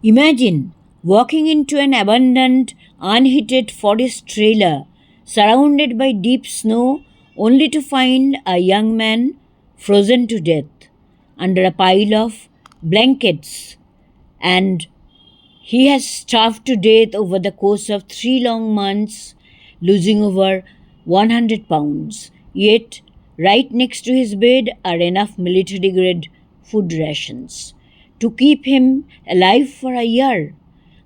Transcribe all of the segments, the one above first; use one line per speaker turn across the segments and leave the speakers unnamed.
Imagine walking into an abandoned, unheated forest trailer surrounded by deep snow only to find a young man frozen to death under a pile of blankets, and he has starved to death over the course of 3 long months, losing over 100 pounds. Yet, right next to his bed are enough military grade food rations to keep him alive for a year,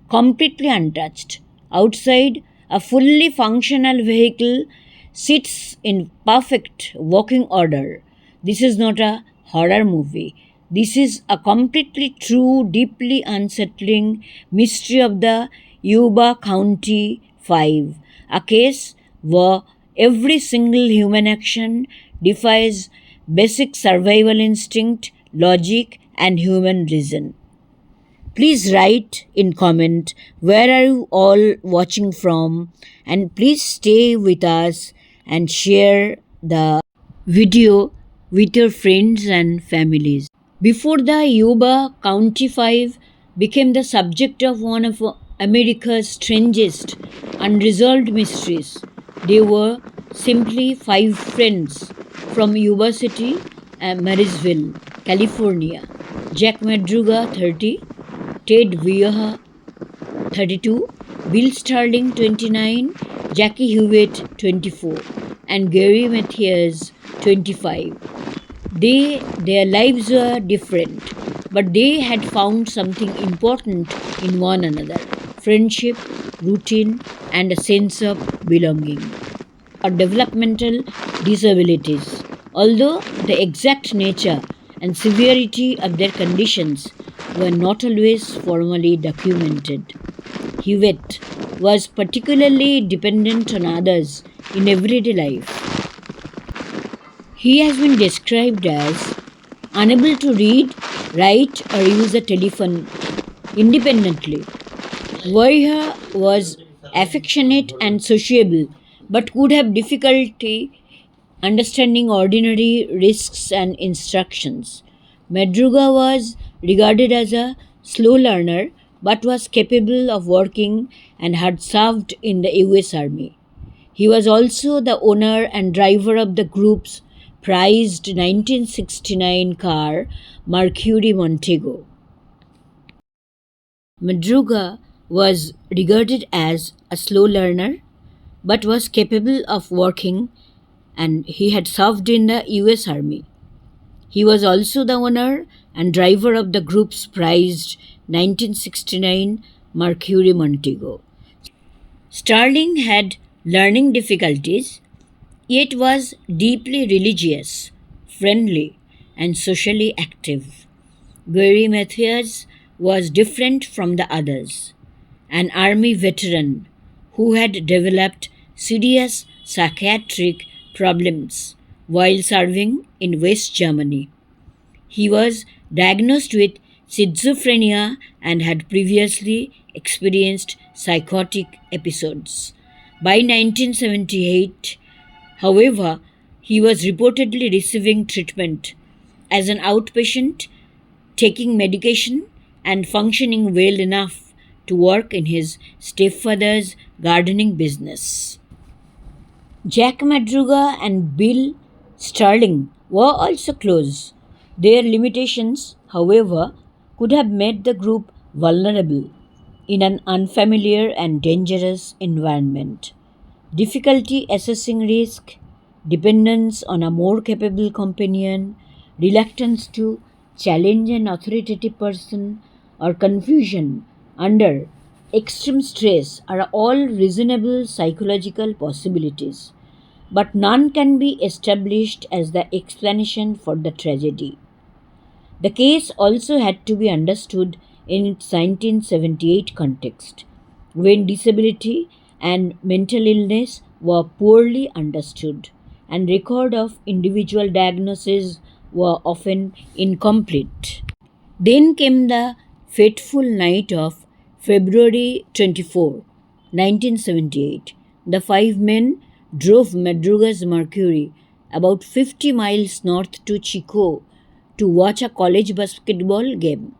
completely untouched. Outside, a fully functional vehicle sits in perfect working order. This is not a horror movie. This is a completely true, deeply unsettling mystery of the Yuba County Five, a case where every single human action defies basic survival instinct, logic, and human reason. Please write in comment where are you all watching from, and please stay with us and share the video with your friends and families. Before the Yuba County 5 became the subject of one of America's strangest unresolved mysteries, they were simply five friends from Yuba City and Marysville, California. Jack Madruga, 30, Ted Vieja, 32, Bill Starling, 29, Jackie Hewitt, 24, and Gary Mathias, 25. Their lives were different, but they had found something important in one another: friendship, routine, and a sense of belonging. Or developmental disabilities. Although the exact nature and severity of their conditions were not always formally documented, Hewitt was particularly dependent on others in everyday life. He has been described as unable to read, write, or use a telephone independently. Vaiha was affectionate and sociable, but could have difficulty understanding ordinary risks and instructions. Madruga was regarded as a slow learner, but was capable of working and had served in the US Army. He was also the owner and driver of the group's prized 1969 car, Mercury Montego. Madruga was regarded as a slow learner but was capable of working, and he had served in the US Army. He was also the owner and driver of the group's prized 1969 Mercury Montego. Starling had learning difficulties, yet was deeply religious, friendly, and socially active. Gary Mathias was different from the others, an army veteran who had developed serious psychiatric problems while serving in West Germany. He was diagnosed with schizophrenia and had previously experienced psychotic episodes. By 1978, however, he was reportedly receiving treatment as an outpatient, taking medication, and functioning well enough to work in his stepfather's gardening business. Jack Madruga and Bill Starling were also close. Their limitations, however, could have made the group vulnerable in an unfamiliar and dangerous environment. Difficulty assessing risk, dependence on a more capable companion, reluctance to challenge an authoritative person, or confusion under extreme stress are all reasonable psychological possibilities, but none can be established as the explanation for the tragedy. The case also had to be understood in its 1978 context, when disability and mental illness were poorly understood, and record of individual diagnoses were often incomplete. Then came the fateful night of February 24, 1978. The five men drove Madruga's Mercury about 50 miles north to Chico to watch a college basketball game.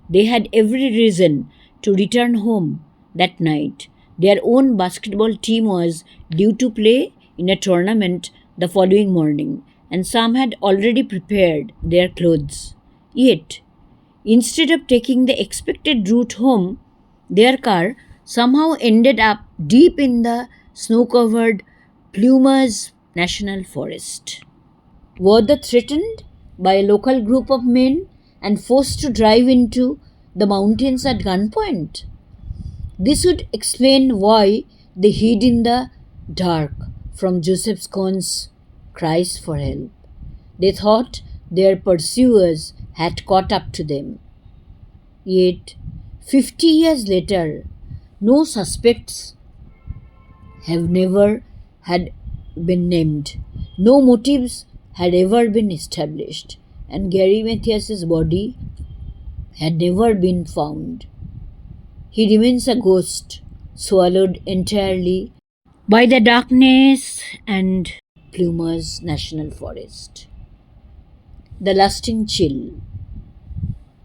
They had every reason to return home that night. Their own basketball team was due to play in a tournament the following morning, and some had already prepared their clothes. Yet, instead of taking the expected route home, their car somehow ended up deep in the snow covered Plumas National Forest. Were they threatened by a local group of men and forced to drive into the mountains at gunpoint? This would explain why they hid in the dark from Joseph Scone's cries for help. They thought their pursuers had caught up to them. Yet, 50 years later, no suspects have never had been named. No motives had ever been established, and Gary Mathias's body had never been found. He remains a ghost, swallowed entirely by the darkness and Plumas National Forest. The lasting chill.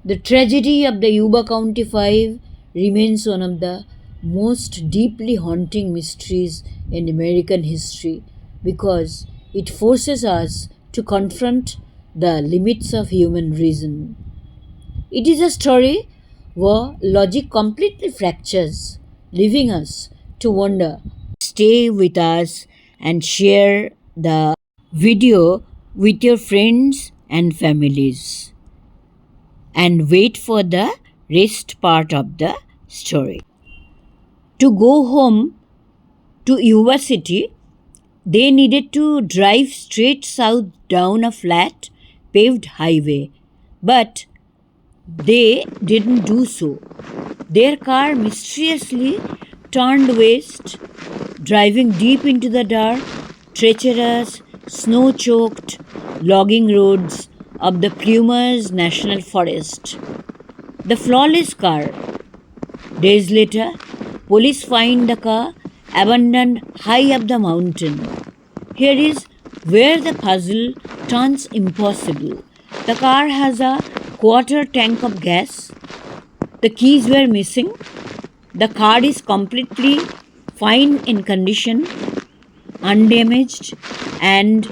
The tragedy of the Yuba County Five remains one of the most deeply haunting mysteries in American history because it forces us to confront the limits of human reason. It is a story where logic completely fractures, leaving us to wonder. Stay with us and share the video with your friends and families, and wait for the rest part of the story. To go home to Yuba City, they needed to drive straight south down a flat, paved highway. But they didn't do so. Their car mysteriously turned west, driving deep into the dark, treacherous, snow choked logging roads of the Plumas National Forest. The flawless car. Days later, police find the car abandoned high up the mountain. Here is where the puzzle turns impossible. The car has a quarter tank of gas. The keys were missing. The car is completely fine in condition, undamaged, and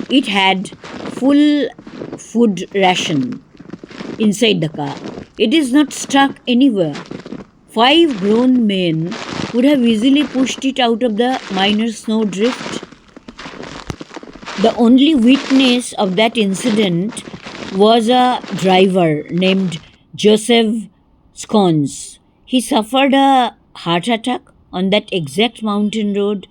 it had full food ration inside the car. It is not stuck anywhere. 5 grown men would have easily pushed it out of the minor snowdrift. The only witness of that incident was a driver named Joseph Scones. He suffered a heart attack on that exact mountain road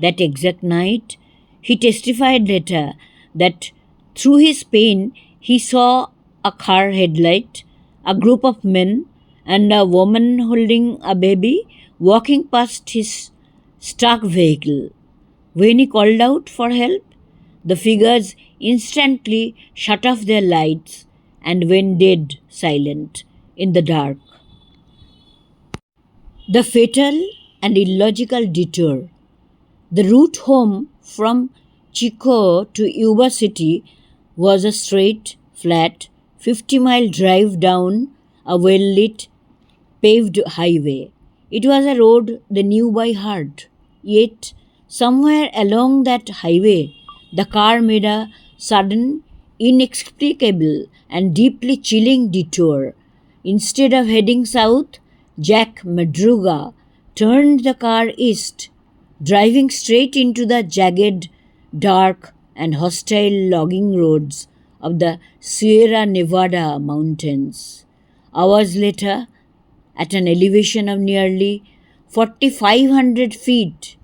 that exact night. He testified later that through his pain he saw a car headlight, a group of men, and a woman holding a baby walking past his stuck vehicle. When he called out for help, the figures instantly shut off their lights and went dead silent in the dark. The fatal and illogical detour. The route home from Chico to Yuba City was a straight, flat, 50-mile drive down a well lit, paved highway. It was a road they knew by heart. Yet, somewhere along that highway, the car made a sudden, inexplicable, and deeply chilling detour. Instead of heading south, Jack Madruga turned the car east, driving straight into the jagged, dark, and hostile logging roads of the Sierra Nevada mountains. Hours later, at an elevation of nearly 4,500 feet,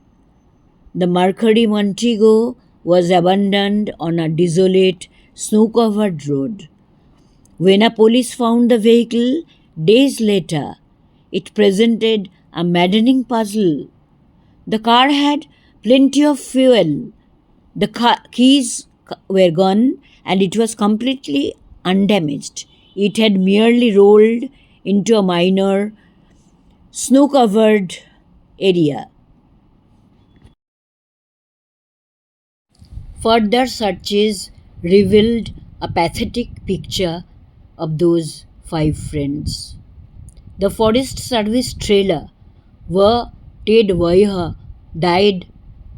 the Mercury Montego was abandoned on a desolate, snow covered road. When a police found the vehicle days later, it presented a maddening puzzle. The car had plenty of fuel, the keys were gone, and it was completely undamaged. It had merely rolled into a minor, snow covered area. Further searches revealed a pathetic picture of those five friends. The Forest Service trailer where Ted Waiha died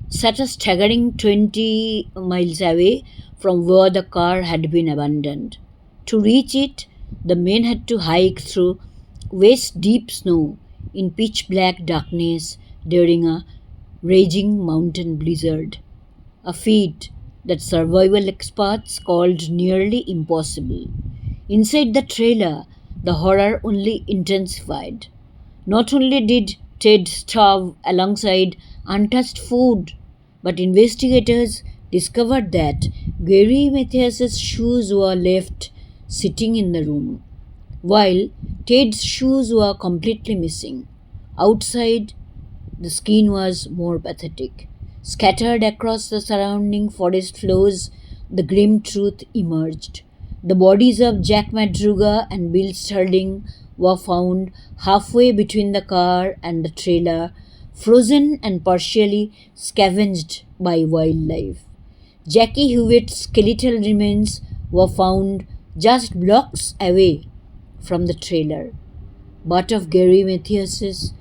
sat a staggering 20 miles away from where the car had been abandoned. To reach it, the men had to hike through waist deep snow in pitch black darkness during a raging mountain blizzard, a feat that survival experts called nearly impossible. Inside the trailer, the horror only intensified. Not only did Ted starve alongside untouched food, but investigators discovered that Gary Mathias's shoes were left sitting in the room, while Ted's shoes were completely missing. Outside, the scene was more pathetic. Scattered across the surrounding forest floors, the grim truth emerged. The bodies of Jack Madruga and Bill Sterling were found halfway between the car and the trailer, frozen and partially scavenged by wildlife. Jackie Hewitt's skeletal remains were found just blocks away from the trailer. But of Gary Mathias's,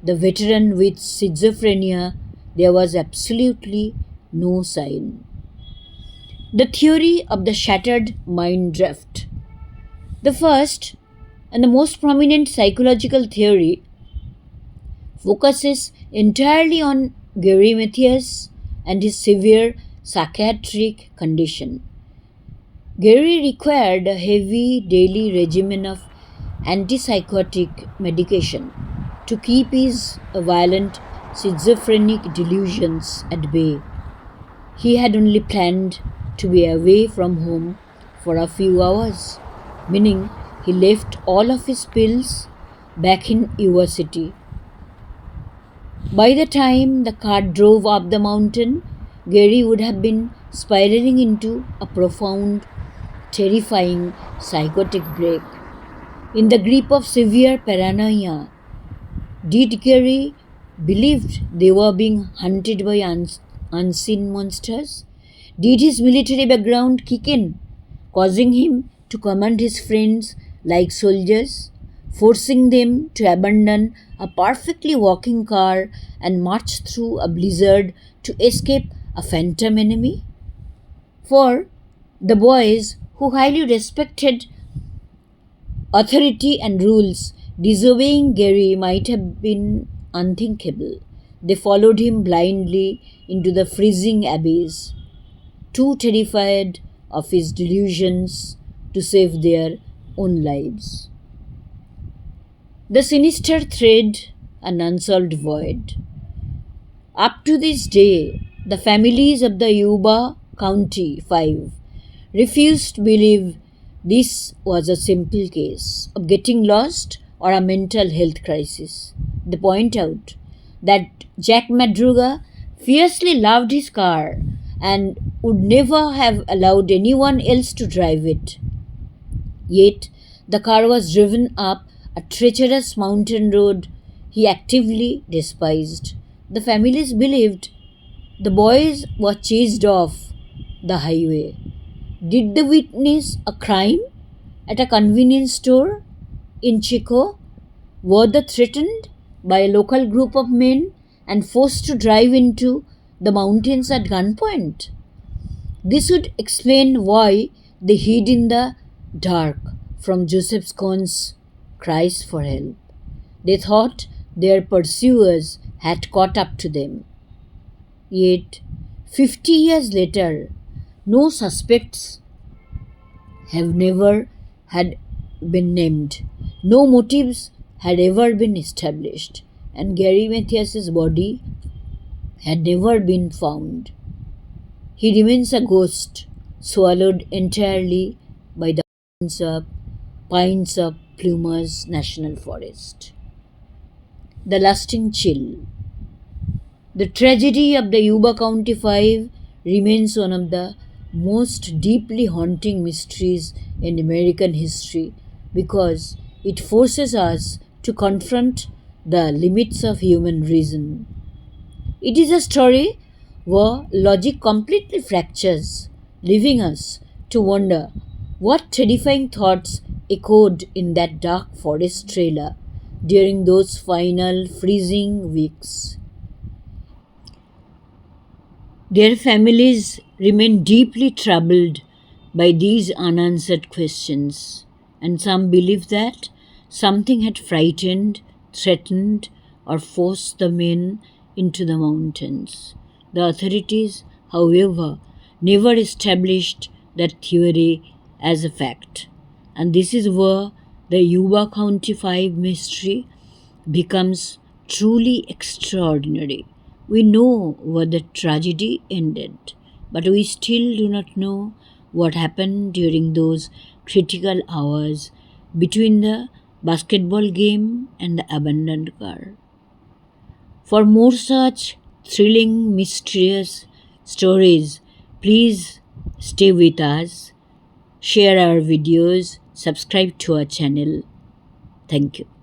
the veteran with schizophrenia, there was absolutely no sign. The theory of the shattered mind drift. The first and the most prominent psychological theory focuses entirely on Gary Mathias and his severe psychiatric condition. Gary required a heavy daily regimen of antipsychotic medication to keep his violent schizophrenic delusions at bay. He had only planned to be away from home for a few hours, meaning he left all of his pills back in Iowa City. By the time the car drove up the mountain, Gary would have been spiraling into a profound, terrifying psychotic break. In the grip of severe paranoia, did Gary believe they were being hunted by unseen monsters? Did his military background kick in, causing him to command his friends like soldiers, forcing them to abandon a perfectly working car and march through a blizzard to escape a phantom enemy? For the boys, who highly respected authority and rules, disobeying Gary might have been unthinkable. They followed him blindly into the freezing abyss, too terrified of his delusions to save their own lives. The sinister thread, an unsolved void. Up to this day, the families of the Yuba County Five refused to believe this was a simple case of getting lost or a mental health crisis. They point out that Jack Madruga fiercely loved his car and would never have allowed anyone else to drive it. Yet, the car was driven up a treacherous mountain road he actively despised. The families believed the boys were chased off the highway. Did they witness a crime at a convenience store in Chico? Were they threatened by a local group of men and forced to drive into the mountains at gunpoint? This would explain why they hid in the dark from Joseph Cohn's cries for help. They thought their pursuers had caught up to them. Yet, 50 years later, no suspects have never had been named. No motives had ever been established, and Gary Mathias's body had never been found. He remains a ghost, swallowed entirely by the pines of Plumas National Forest. The lasting chill. The tragedy of the Yuba County Five remains one of the most deeply haunting mysteries in American history because it forces us to confront the limits of human reason. It is a story where logic completely fractures, leaving us to wonder what terrifying thoughts echoed in that dark forest trailer during those final freezing weeks. Their families remain deeply troubled by these unanswered questions, and some believe that something had frightened, threatened, or forced the men into the mountains. The authorities, however, never established that theory as a fact, and this is where the Yuba County 5 mystery becomes truly extraordinary. We know where the tragedy ended, but we still do not know what happened during those critical hours between the basketball game and the abandoned car. For more such thrilling, mysterious stories, please stay with us, share our videos, subscribe to our channel. Thank you.